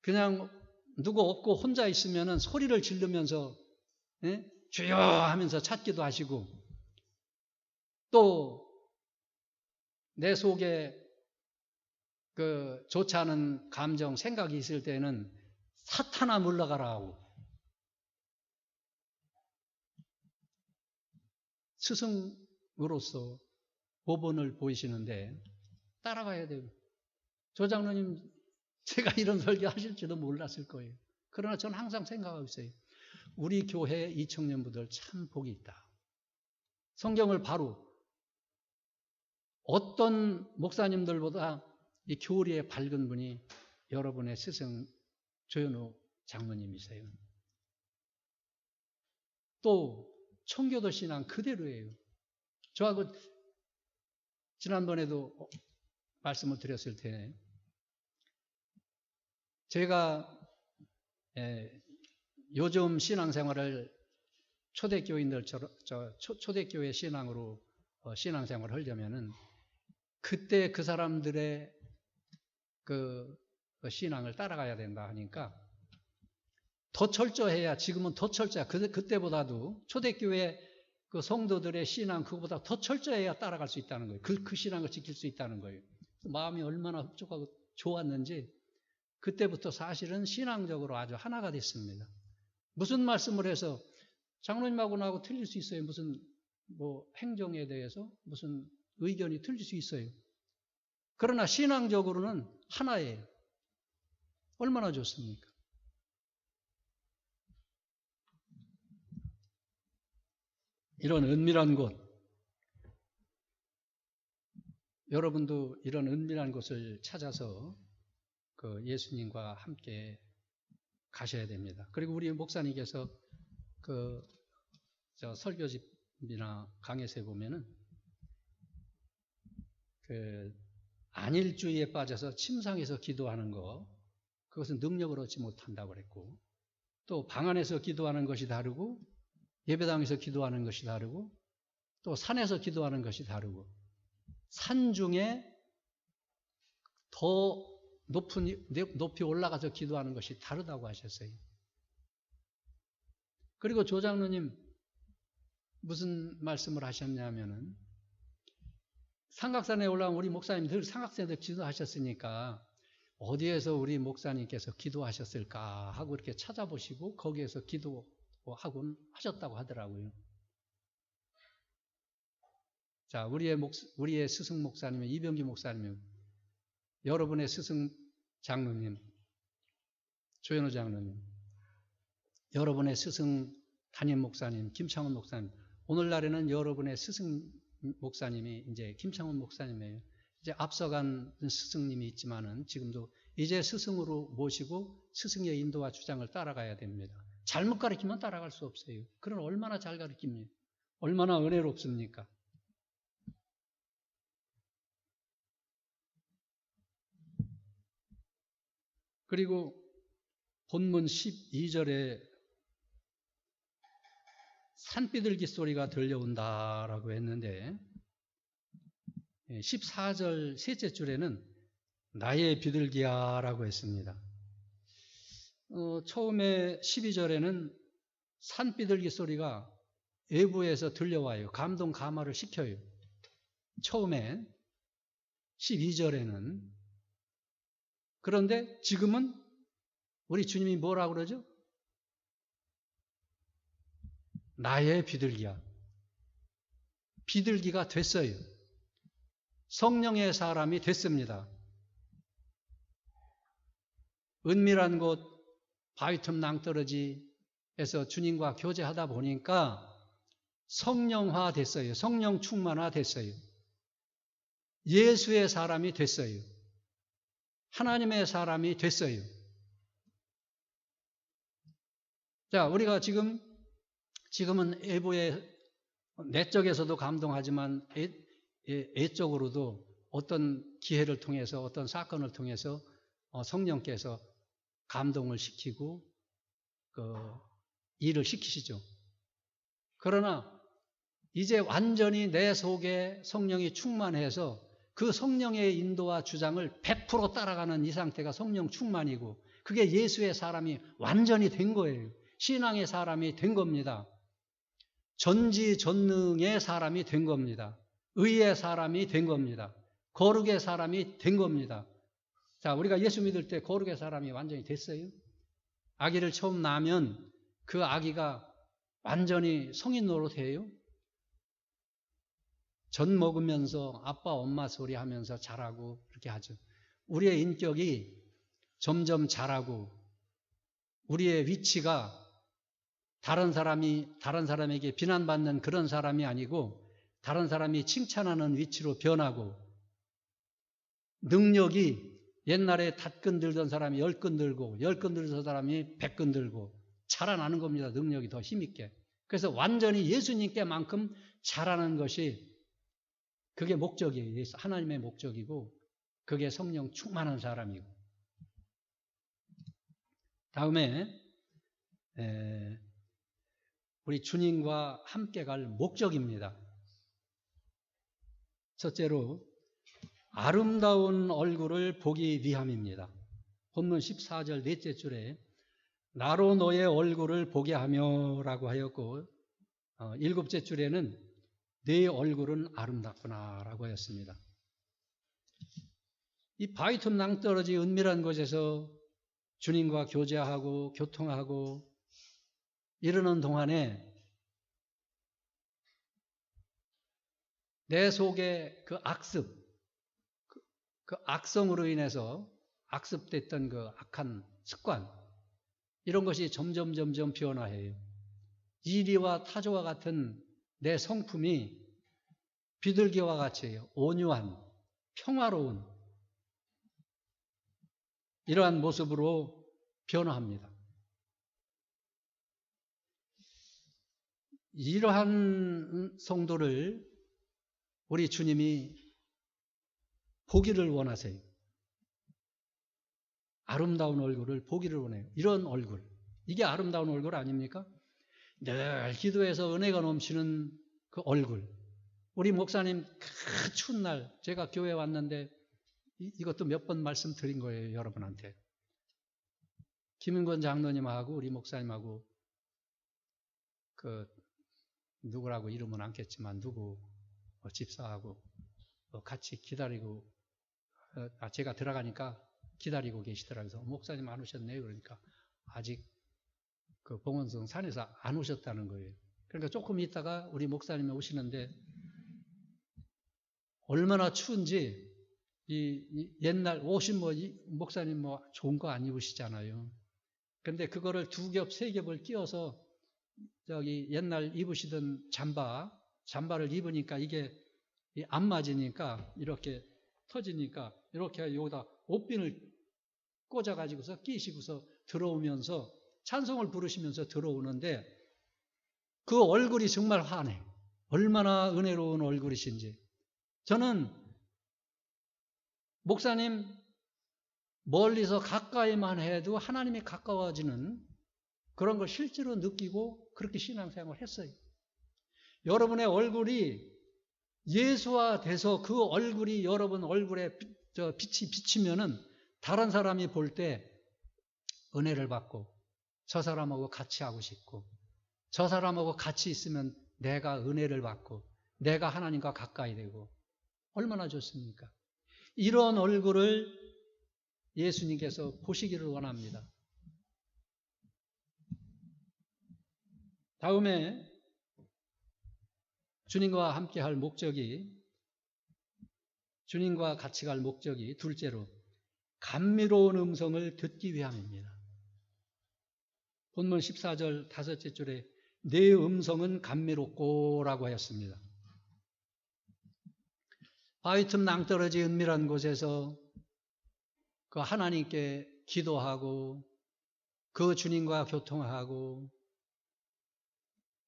그냥 누구 없고 혼자 있으면 소리를 지르면서 주여 하면서 찾기도 하시고 또 내 속에 그 좋지 않은 감정, 생각이 있을 때는 사탄아 물러가라 하고 스승으로서 모본을 보이시는데 따라가야 돼요. 조 장로님 제가 이런 설교 하실지도 몰랐을 거예요. 그러나 저는 항상 생각하고 있어요. 우리 교회 이 청년부들 참 복이 있다. 성경을 바로 어떤 목사님들보다 이 교리에 밝은 분이 여러분의 스승 조현우 장로님이세요. 또 청교도 신앙 그대로예요. 저하고 지난번에도 말씀을 드렸을 텐데 제가 요즘 신앙생활을 초대교인들처럼 초대교회 신앙으로 신앙생활을 하려면은 그때 그 사람들의 그 신앙을 따라가야 된다 하니까 더 철저해야, 지금은 더 철저해. 그때보다도 초대교회 그 성도들의 신앙 그거보다 더 철저해야 따라갈 수 있다는 거예요. 그 신앙을 지킬 수 있다는 거예요. 마음이 얼마나 흡족하고 좋았는지 그때부터 사실은 신앙적으로 아주 하나가 됐습니다. 무슨 말씀을 해서 장로님하고 나하고 틀릴 수 있어요. 무슨 뭐 행정에 대해서 무슨 의견이 틀릴 수 있어요. 그러나 신앙적으로는 하나예요. 얼마나 좋습니까? 이런 은밀한 곳, 여러분도 이런 은밀한 곳을 찾아서 그 예수님과 함께 가셔야 됩니다. 그리고 우리 목사님께서 저 설교집이나 강의서에 보면은 안일주의에 빠져서 침상에서 기도하는 거, 그것은 능력을 얻지 못한다고 그랬고, 또 방 안에서 기도하는 것이 다르고, 예배당에서 기도하는 것이 다르고, 또 산에서 기도하는 것이 다르고, 산 중에 더 높이 올라가서 기도하는 것이 다르다고 하셨어요. 그리고 조장로님 무슨 말씀을 하셨냐면은 삼각산에 올라온 우리 목사님 늘 삼각산에서 기도하셨으니까 어디에서 우리 목사님께서 기도하셨을까 하고 이렇게 찾아보시고 거기에서 기도하곤 하셨다고 하더라고요. 자, 우리의 스승 목사님은 이병기 목사님, 여러분의 스승 장로님, 조현호 장로님, 여러분의 스승 담임 목사님, 김창훈 목사님, 오늘날에는 여러분의 스승 목사님이 이제 김창훈 목사님이에요. 이제 앞서간 스승님이 있지만은 지금도 이제 스승으로 모시고 스승의 인도와 주장을 따라가야 됩니다. 잘못 가르치면 따라갈 수 없어요. 그럼 얼마나 잘 가르칩니까? 얼마나 은혜롭습니까? 그리고 본문 12절에 산비둘기 소리가 들려온다라고 했는데 14절 셋째 줄에는 나의 비둘기야 라고 했습니다. 처음에 12절에는 산비둘기 소리가 외부에서 들려와요. 감동 감화를 시켜요. 처음에 12절에는. 그런데 지금은 우리 주님이 뭐라고 그러죠? 나의 비둘기야. 비둘기가 됐어요. 성령의 사람이 됐습니다. 은밀한 곳, 바위틈 낭떠러지에서 주님과 교제하다 보니까 성령화 됐어요. 성령 충만화 됐어요. 예수의 사람이 됐어요. 하나님의 사람이 됐어요. 자, 우리가 지금은 외부의 내적에서도 감동하지만 외적으로도 어떤 기회를 통해서 어떤 사건을 통해서 성령께서 감동을 시키고 일을 시키시죠. 그러나 이제 완전히 내 속에 성령이 충만해서 그 성령의 인도와 주장을 100% 따라가는 이 상태가 성령 충만이고 그게 예수의 사람이 완전히 된 거예요. 신앙의 사람이 된 겁니다. 전지전능의 사람이 된 겁니다. 의의 사람이 된 겁니다. 거룩의 사람이 된 겁니다. 자, 우리가 예수 믿을 때 거룩의 사람이 완전히 됐어요. 아기를 처음 낳으면 그 아기가 완전히 성인 노릇해요. 젖 먹으면서 아빠 엄마 소리 하면서 자라고 그렇게 하죠. 우리의 인격이 점점 자라고 우리의 위치가 다른 사람에게 비난받는 그런 사람이 아니고 다른 사람이 칭찬하는 위치로 변하고 능력이 옛날에 닷근 들던 사람이 10근 들고 10근 들던 사람이 100근 들고 자라나는 겁니다. 능력이 더 힘있게. 그래서 완전히 예수님께만큼 자라는 것이 그게 목적이에요. 하나님의 목적이고 그게 성령 충만한 사람이고. 다음에 우리 주님과 함께 갈 목적입니다. 첫째로 아름다운 얼굴을 보기 위함입니다. 본문 14절 넷째 줄에 나로 너의 얼굴을 보게 하며 라고 하였고 일곱째 줄에는 내 얼굴은 아름답구나 라고 하였습니다. 이 바위틈 낭떠러지 은밀한 곳에서 주님과 교제하고 교통하고 이러는 동안에 내 속에 그 악습, 그 악성으로 인해서 악습됐던 그 악한 습관 이런 것이 점점 변화해요. 이리와 타조와 같은 내 성품이 비둘기와 같이 온유한 평화로운 이러한 모습으로 변화합니다. 이러한 성도를 우리 주님이 보기를 원하세요. 아름다운 얼굴을 보기를 원해요. 이런 얼굴. 이게 아름다운 얼굴 아닙니까? 늘 기도해서 은혜가 넘치는 그 얼굴. 우리 목사님 그 추운 날 제가 교회에 왔는데 이것도 몇 번 말씀드린 거예요. 여러분한테. 김인권 장로님하고 우리 목사님하고 그 누구라고 이름은 않겠지만 누구 집사하고 같이 기다리고 제가 들어가니까 기다리고 계시더라고요. 목사님 안 오셨네요. 그러니까 아직 그 봉원성 산에서 안 오셨다는 거예요. 그러니까 조금 있다가 우리 목사님이 오시는데 얼마나 추운지 이 옛날 오신 목사님 좋은 거 안 입으시잖아요. 근데 그거를 2겹, 3겹을 끼워서 저기 옛날 입으시던 잠바를 입으니까 이게 안 맞으니까 이렇게 터지니까 이렇게 여기다 옷핀을 꽂아가지고서 끼시고서 들어오면서 찬송을 부르시면서 들어오는데 그 얼굴이 정말 환해. 얼마나 은혜로운 얼굴이신지. 저는 목사님 멀리서 가까이만 해도 하나님이 가까워지는 그런 걸 실제로 느끼고 그렇게 신앙생활을 했어요. 여러분의 얼굴이 예수화돼서 그 얼굴이 여러분 얼굴에 빛이 비치면은 다른 사람이 볼 때 은혜를 받고 저 사람하고 같이 하고 싶고 저 사람하고 같이 있으면 내가 은혜를 받고 내가 하나님과 가까이 되고 얼마나 좋습니까? 이런 얼굴을 예수님께서 보시기를 원합니다. 다음에 주님과 함께 할 목적이 주님과 같이 갈 목적이 둘째로 감미로운 음성을 듣기 위함입니다. 본문 14절 5째 줄에 내 음성은 감미롭고 라고 하였습니다. 바위틈 낭떠러지 은밀한 곳에서 그 하나님께 기도하고 그 주님과 교통하고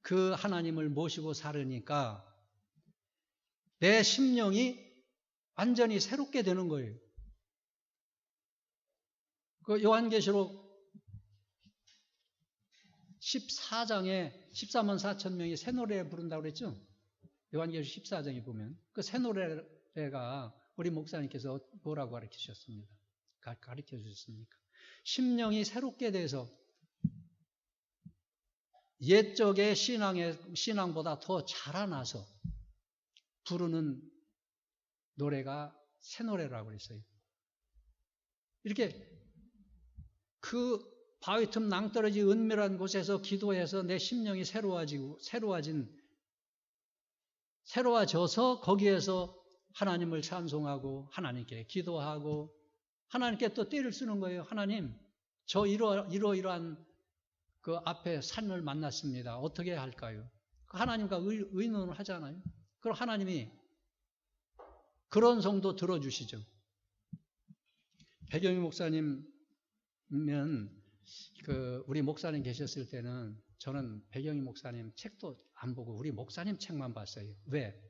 그 하나님을 모시고 살으니까 내 심령이 완전히 새롭게 되는 거예요. 그 요한계시록 14장에 14만 4천 명이 새 노래 부른다고 그랬죠? 요한계시록 14장에 보면 그 새 노래가 우리 목사님께서 뭐라고 가르쳐 주셨습니까? 심령이 새롭게 돼서 옛적의 신앙보다 더 자라나서 부르는 노래가 새 노래라고 그랬어요. 이렇게 그 바위틈 낭떠러지 은밀한 곳에서 기도해서 내 심령이 새로워져서 거기에서 하나님을 찬송하고 하나님께 기도하고 하나님께 또 때를 쓰는 거예요. 하나님, 저 이러이러한 그 앞에 산을 만났습니다. 어떻게 할까요? 하나님과 의논을 하잖아요. 그럼 하나님이 그런 성도 들어주시죠. 배경희 목사님은 우리 목사님 계셨을 때는 저는 배경희 목사님 책도 안 보고 우리 목사님 책만 봤어요. 왜?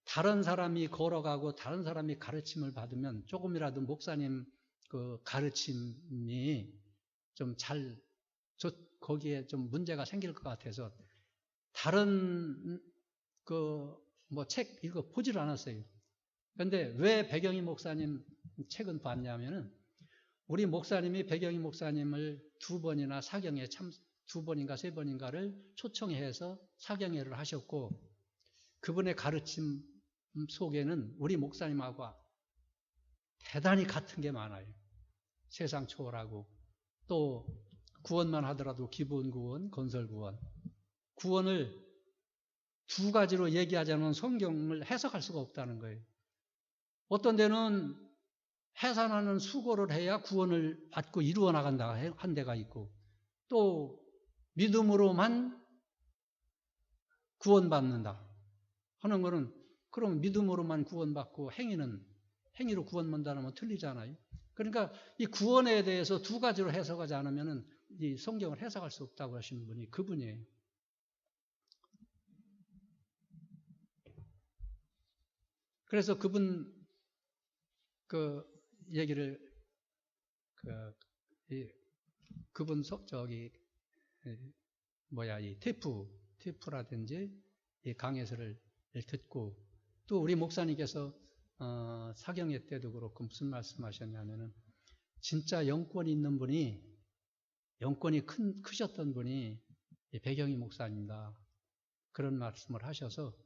다른 사람이 걸어가고 다른 사람이 가르침을 받으면 조금이라도 목사님 그 가르침이 좀 거기에 좀 문제가 생길 것 같아서 다른 뭐 책 읽어 보질 않았어요. 그런데 왜 백영희 목사님 책은 봤냐면은 우리 목사님이 백영희 목사님을 2번이나 사경회 두 번인가 세 번인가를 초청해서 사경회를 하셨고 그분의 가르침 속에는 우리 목사님하고 대단히 같은 게 많아요. 세상 초월하고 또 구원만 하더라도 기본 구원, 건설 구원. 구원을 두 가지로 얘기하자면 성경을 해석할 수가 없다는 거예요. 어떤 데는 해산하는 수고를 해야 구원을 받고 이루어 나간다 한 데가 있고 또 믿음으로만 구원받는다 하는 거는 그럼 믿음으로만 구원받고 행위로 구원받는다면 틀리잖아요. 그러니까 이 구원에 대해서 두 가지로 해석하지 않으면 이 성경을 해석할 수 없다고 하시는 분이 그분이에요. 그래서 그분 얘기를 그분 이 테프라든지 이 강해설을 듣고 또 우리 목사님께서 사경회 때도 그렇고 무슨 말씀하셨냐면은 진짜 영권이 있는 분이 영권이 크셨던 분이 백영희 목사님이다 그런 말씀을 하셔서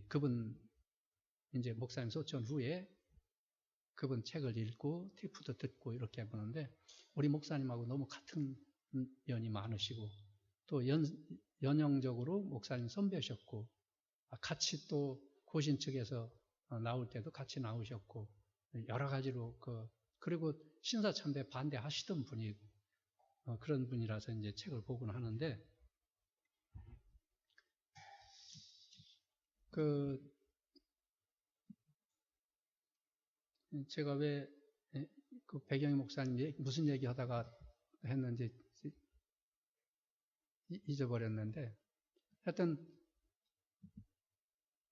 그분 이제 목사님 소천 후에 그분 책을 읽고 티프도 듣고 이렇게 보는데 우리 목사님하고 너무 같은 면이 많으시고 또 연영적으로 목사님 선배셨고 같이 또 고신 측에서 나올 때도 같이 나오셨고 여러 가지로 그리고 신사참배 반대하시던 분이 그런 분이라서 이제 책을 보곤 하는데 제가 왜 백영희 목사님 무슨 얘기 하다가 했는지 잊어버렸는데 하여튼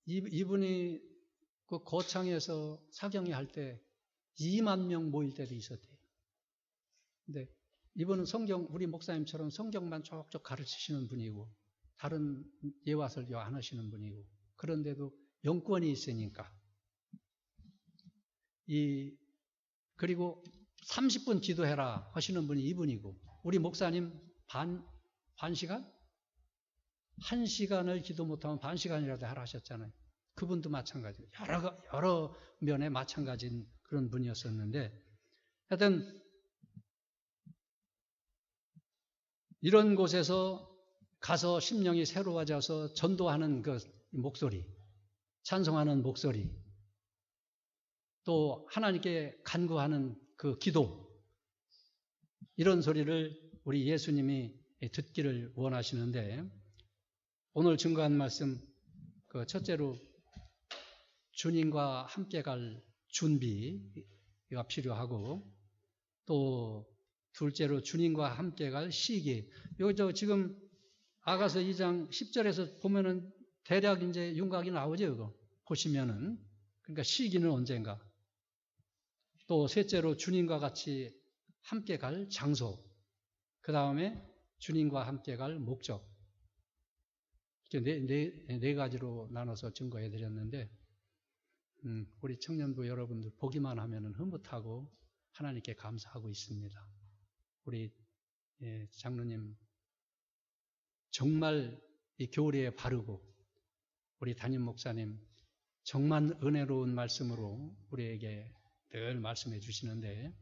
이분이 그 거창에서 사경회 할 때 2만 명 모일 때도 있었대요. 근데 이분은 우리 목사님처럼 성경만 쭉 가르치시는 분이고 다른 예화설교 안 하시는 분이고 그런데도 영권이 있으니까 그리고 30분 기도해라 하시는 분이 이분이고 우리 목사님 반 시간? 1시간을 기도 못하면 반 시간이라도 하라 하셨잖아요. 그분도 마찬가지고 여러 면에 마찬가지인 그런 분이었었는데 하여튼 이런 곳에서 가서 심령이 새로워져서 전도하는 그 목소리, 찬송하는 목소리, 또 하나님께 간구하는 그 기도, 이런 소리를 우리 예수님이 듣기를 원하시는데 오늘 증거한 말씀 첫째로 주님과 함께 갈 준비가 필요하고 또 둘째로 주님과 함께 갈 시기. 여기 지금 아가서 2장 10절에서 보면은 대략 이제 윤곽이 나오죠. 이거 보시면은 그러니까 시기는 언젠가. 또 셋째로 주님과 같이 함께 갈 장소. 그 다음에 주님과 함께 갈 목적. 이렇게 네 가지로 나눠서 증거해 드렸는데 우리 청년부 여러분들 보기만 하면은 흐뭇하고 하나님께 감사하고 있습니다. 우리 장로님 정말 이 교리에 바르고 우리 담임 목사님 정말 은혜로운 말씀으로 우리에게 늘 말씀해 주시는데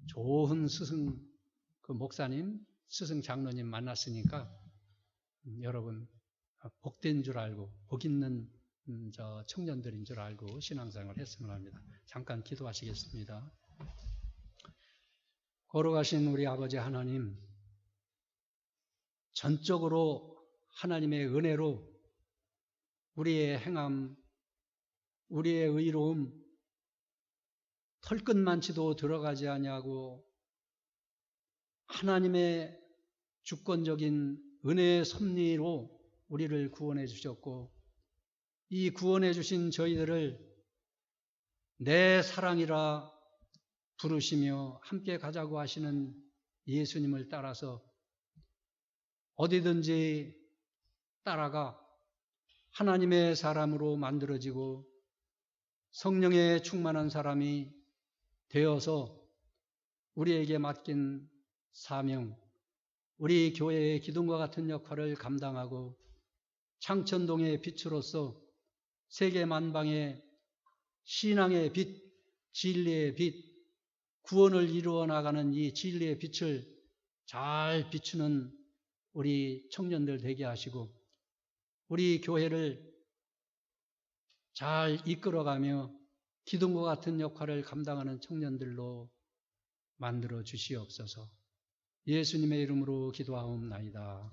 좋은 스승 목사님, 스승 장로님 만났으니까 여러분 복된 줄 알고 복 있는 청년들인 줄 알고 신앙생활을 했으면 합니다. 잠깐 기도하시겠습니다. 걸어가신 우리 아버지 하나님, 전적으로 하나님의 은혜로 우리의 행함, 우리의 의로움, 털끝만치도 들어가지 아니하고 하나님의 주권적인 은혜의 섭리로 우리를 구원해 주셨고 이 구원해 주신 저희들을 내 사랑이라 부르시며 함께 가자고 하시는 예수님을 따라서 어디든지 따라가 하나님의 사람으로 만들어지고 성령에 충만한 사람이 되어서 우리에게 맡긴 사명, 우리 교회의 기둥과 같은 역할을 감당하고 창천동의 빛으로서 세계 만방의 신앙의 빛, 진리의 빛, 구원을 이루어 나가는 이 진리의 빛을 잘 비추는 우리 청년들 되게 하시고 우리 교회를 잘 이끌어가며 기둥과 같은 역할을 감당하는 청년들로 만들어 주시옵소서. 예수님의 이름으로 기도하옵나이다.